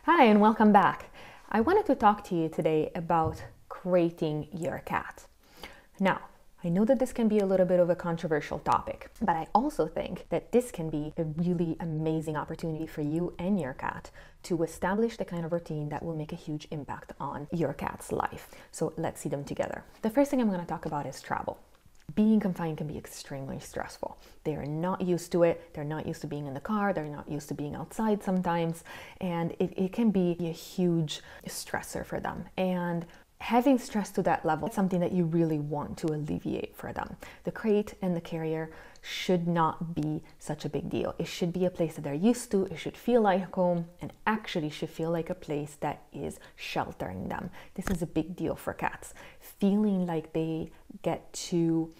Hi and welcome back. I wanted to talk to you today about crating your cat. Now, I know that this can be a little bit of a controversial topic, but I also think that this can be a really amazing opportunity for you and your cat to establish the kind of routine that will make a huge impact on your cat's life. So let's see them together. The first thing I'm going to talk about is travel. Being confined can be extremely stressful. They are not used to it. They're not used to being in the car. They're not used to being outside sometimes. And it can be a huge stressor for them. And having stress to that level is something that you really want to alleviate for them. The crate and the carrier should not be such a big deal. It should be a place that they're used to. It should feel like home and actually should feel like a place that is sheltering them. This is a big deal for cats. Feeling like they get to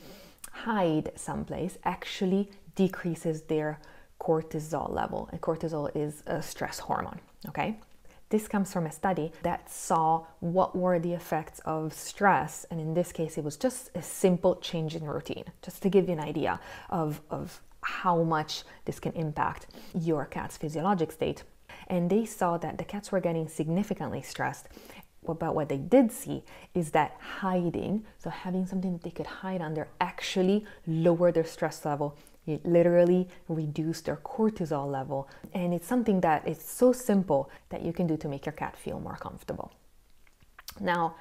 hide someplace actually decreases their cortisol level. And cortisol is a stress hormone, okay? This comes from a study that saw what were the effects of stress, and in this case it was just a simple change in routine, just to give you an idea of how much this can impact your cat's physiologic state. And they saw that the cats were getting significantly stressed, but what they did see is that hiding, so having something that they could hide under, actually lowered their stress level. It literally reduced their cortisol level. And it's something that is so simple that you can do to make your cat feel more comfortable. Now,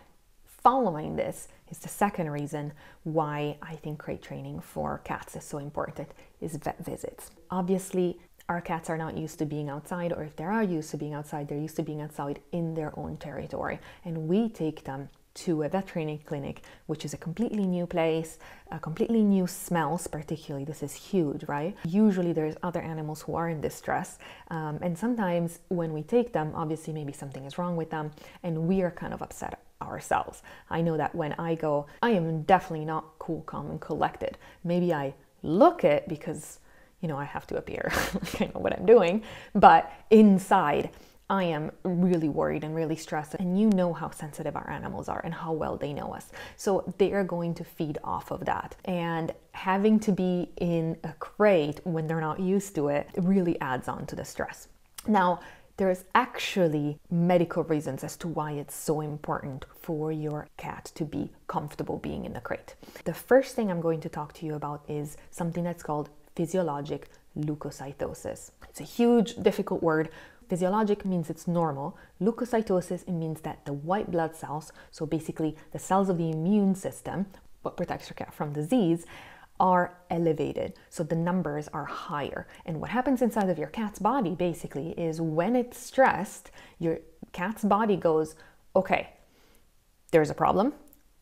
following this is the second reason why I think crate training for cats is so important, is vet visits. Obviously, our cats are not used to being outside, or if they are used to being outside, they're used to being outside in their own territory. And we take them to a veterinary clinic, which is a completely new place, a completely new smells, particularly. This is huge, right? Usually there's other animals who are in distress. And sometimes when we take them, obviously maybe something is wrong with them and we are kind of upset ourselves. I know that when I go, I am definitely not cool, calm, and collected. Maybe I look it because, I have to appear, I know what I'm doing, but inside, I am really worried and really stressed, and you know how sensitive our animals are and how well they know us. So they are going to feed off of that. And having to be in a crate when they're not used to it really adds on to the stress. Now, there's actually medical reasons as to why it's so important for your cat to be comfortable being in the crate. The first thing I'm going to talk to you about is something that's called physiologic leukocytosis. It's a huge, difficult word. Physiologic means it's normal. Leukocytosis, it means that the white blood cells, so basically the cells of the immune system, what protects your cat from disease, are elevated. So the numbers are higher. And what happens inside of your cat's body basically is when it's stressed, your cat's body goes, okay, there's a problem,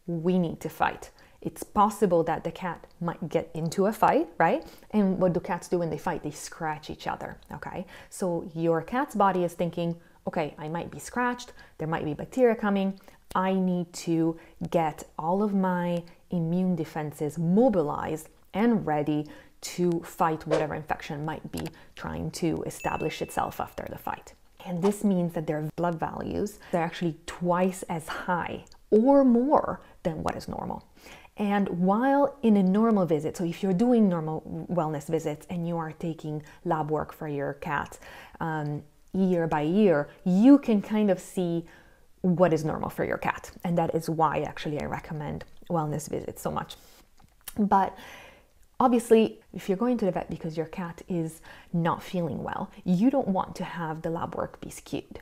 we need to fight. It's possible that the cat might get into a fight, right? And what do cats do when they fight? They scratch each other, okay? So your cat's body is thinking, okay, I might be scratched, there might be bacteria coming, I need to get all of my immune defenses mobilized and ready to fight whatever infection might be trying to establish itself after the fight. And this means that their blood values are actually twice as high or more than what is normal. And while in a normal visit, so if you're doing normal wellness visits and you are taking lab work for your cat year by year, you can kind of see what is normal for your cat. And that is why actually I recommend wellness visits so much. But obviously, if you're going to the vet because your cat is not feeling well, you don't want to have the lab work be skewed.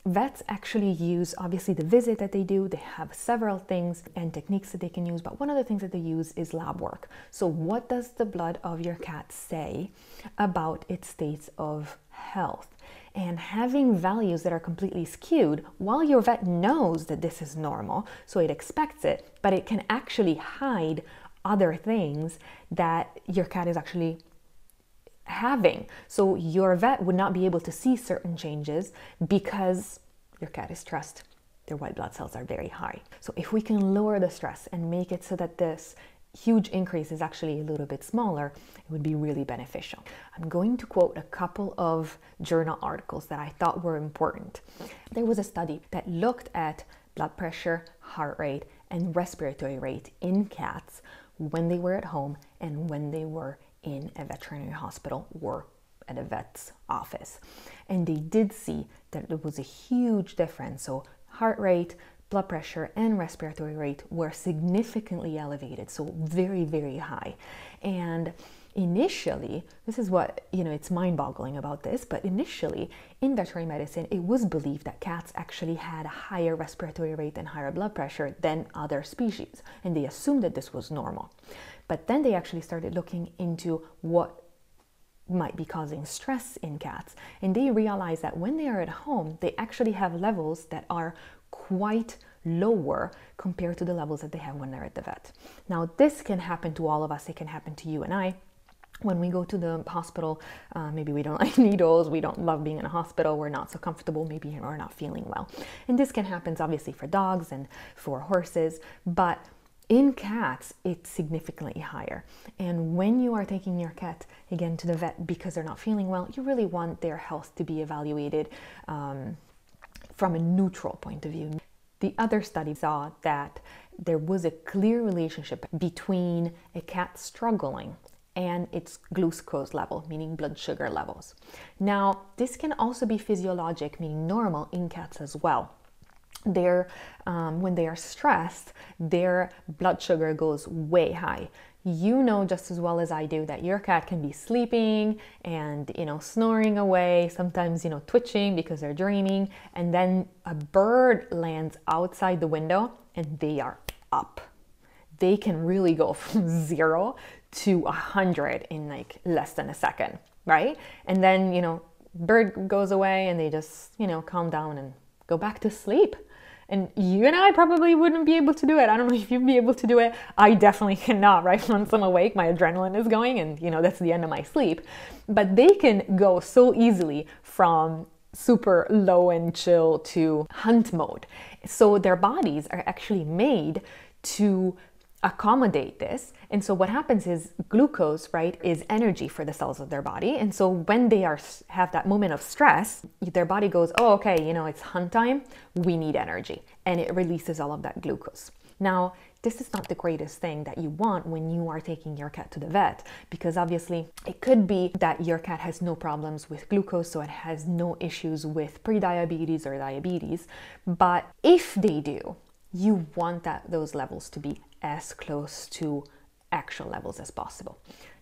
Vets actually use, obviously, the visit that they do. They have several things and techniques that they can use, but one of the things that they use is lab work. So what does the blood of your cat say about its states of health? And having values that are completely skewed, while your vet knows that this is normal, so it expects it, but it can actually hide other things that your cat is actually having. So your vet would not be able to see certain changes because your cat is stressed. Their white blood cells are very high. So if we can lower the stress and make it so that this huge increase is actually a little bit smaller, it would be really beneficial. I'm going to quote a couple of journal articles that I thought were important. There was a study that looked at blood pressure, heart rate, and respiratory rate in cats when they were at home and when they were in a veterinary hospital or at a vet's office. And they did see that there was a huge difference. So heart rate, blood pressure, and respiratory rate were significantly elevated, so very, very high. And initially, this is what, it's mind-boggling about this, but initially in veterinary medicine, it was believed that cats actually had a higher respiratory rate and higher blood pressure than other species, and they assumed that this was normal. But then they actually started looking into what might be causing stress in cats, and they realized that when they are at home, they actually have levels that are quite lower compared to the levels that they have when they're at the vet. Now, this can happen to all of us. It can happen to you and I. When we go to the hospital, maybe we don't like needles, we don't love being in a hospital, we're not so comfortable, maybe we're not feeling well. And this can happen obviously for dogs and for horses, but in cats, it's significantly higher. And when you are taking your cat, again, to the vet because they're not feeling well, you really want their health to be evaluated from a neutral point of view. The other study saw that there was a clear relationship between a cat struggling and its glucose level, meaning blood sugar levels. Now, this can also be physiologic, meaning normal in cats as well. When they are stressed, their blood sugar goes way high. You know just as well as I do that your cat can be sleeping and, snoring away, sometimes, twitching because they're dreaming, and then a bird lands outside the window and they are up. They can really go from 0 to 100 in like less than a second, right? And then, bird goes away and they just, calm down and go back to sleep. And you and I probably wouldn't be able to do it. I don't know if you'd be able to do it. I definitely cannot, right? Once I'm awake, my adrenaline is going and, that's the end of my sleep. But they can go so easily from super low and chill to hunt mode. So their bodies are actually made to accommodate this. And so what happens is glucose, right, is energy for the cells of their body. And so when they have that moment of stress, their body goes, oh, okay, it's hunt time. We need energy. And it releases all of that glucose. Now, this is not the greatest thing that you want when you are taking your cat to the vet, because obviously it could be that your cat has no problems with glucose, so it has no issues with prediabetes or diabetes. But if they do, you want those levels to be as close to actual levels as possible.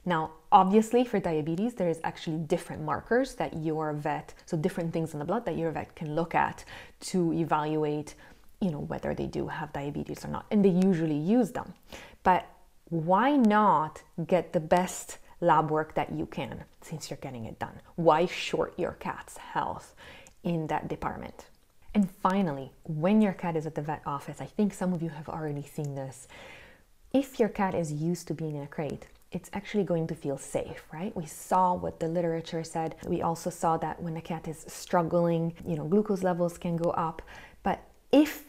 Now, obviously for diabetes, there is actually different markers that your vet, so different things in the blood that your vet can look at to evaluate, whether they do have diabetes or not. And they usually use them. But why not get the best lab work that you can since you're getting it done? Why short your cat's health in that department? And finally, when your cat is at the vet office, I think some of you have already seen this. If your cat is used to being in a crate, it's actually going to feel safe, right? We saw what the literature said. We also saw that when a cat is struggling, glucose levels can go up. But if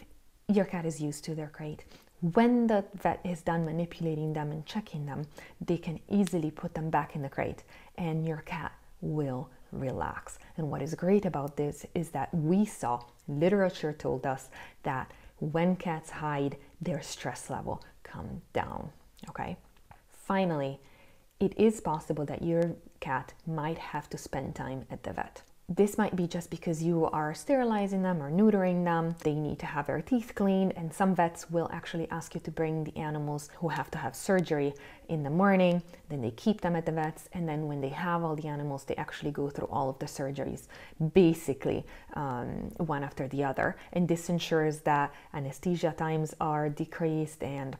your cat is used to their crate, when the vet is done manipulating them and checking them, they can easily put them back in the crate and your cat will relax. And what is great about this is that we saw, literature told us that when cats hide, their stress level comes down, okay? Finally, it is possible that your cat might have to spend time at the vet. This might be just because you are sterilizing them or neutering them. They need to have their teeth cleaned, and some vets will actually ask you to bring the animals who have to have surgery in the morning. Then they keep them at the vets, and then when they have all the animals, they actually go through all of the surgeries, basically one after the other. And this ensures that anesthesia times are decreased and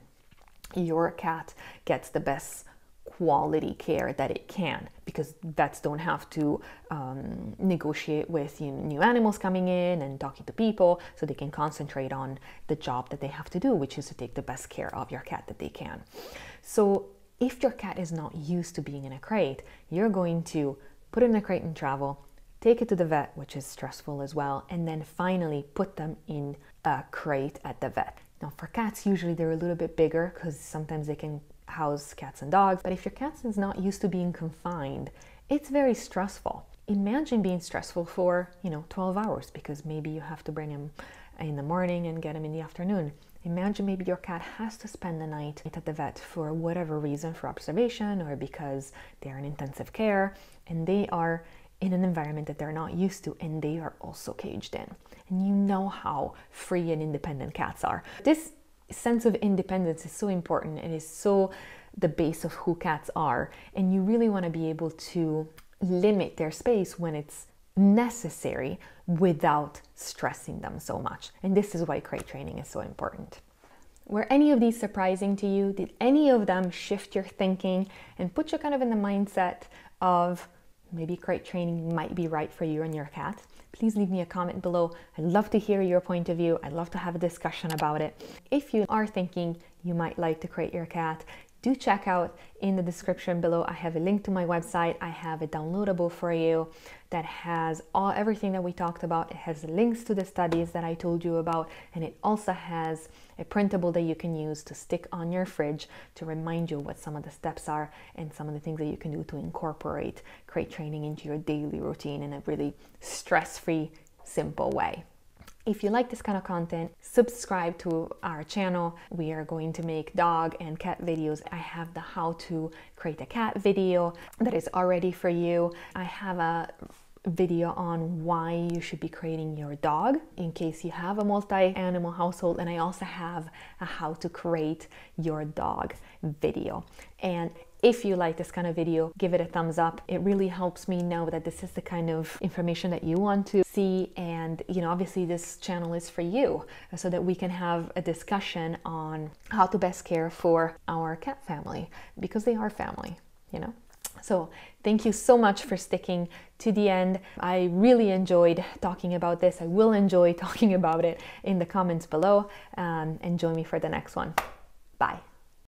your cat gets the best quality care that it can, because vets don't have to negotiate with new animals coming in and talking to people, so they can concentrate on the job that they have to do, which is to take the best care of your cat that they can. So if your cat is not used to being in a crate, you're going to put it in a crate and travel, take it to the vet, which is stressful as well, and then finally put them in a crate at the vet. Now for cats, usually they're a little bit bigger because sometimes they can house cats and dogs, but if your cat is not used to being confined, it's very stressful. Imagine being stressful for 12 hours because maybe you have to bring him in the morning and get him in the afternoon. Imagine maybe your cat has to spend the night at the vet for whatever reason, for observation or because they're in intensive care and they are in an environment that they're not used to, and they are also caged in. And you know how free and independent cats are. This sense of independence is so important. It is so the base of who cats are, and you really want to be able to limit their space when it's necessary without stressing them so much. And this is why crate training is so important. Were any of these surprising to you? Did any of them shift your thinking and put you kind of in the mindset of maybe crate training might be right for you and your cat? Please leave me a comment below. I'd love to hear your point of view. I'd love to have a discussion about it. If you are thinking you might like to crate your cat, do check out in the description below. I have a link to my website. I have a downloadable for you that has everything that we talked about. It has links to the studies that I told you about, and it also has a printable that you can use to stick on your fridge to remind you what some of the steps are and some of the things that you can do to incorporate crate training into your daily routine in a really stress-free, simple way. If you like this kind of content, subscribe to our channel. We are going to make dog and cat videos. I have the how to create a cat video that is already for you. I have a video on why you should be creating your dog in case you have a multi-animal household, and I also have a how to create your dog video. And if you like this kind of video, give it a thumbs up. It really helps me know that this is the kind of information that you want to see, and obviously this channel is for you, so that we can have a discussion on how to best care for our cat family, because they are family, So thank you so much for sticking to the end. I really enjoyed talking about this. I will enjoy talking about it in the comments below, and join me for the next one. Bye.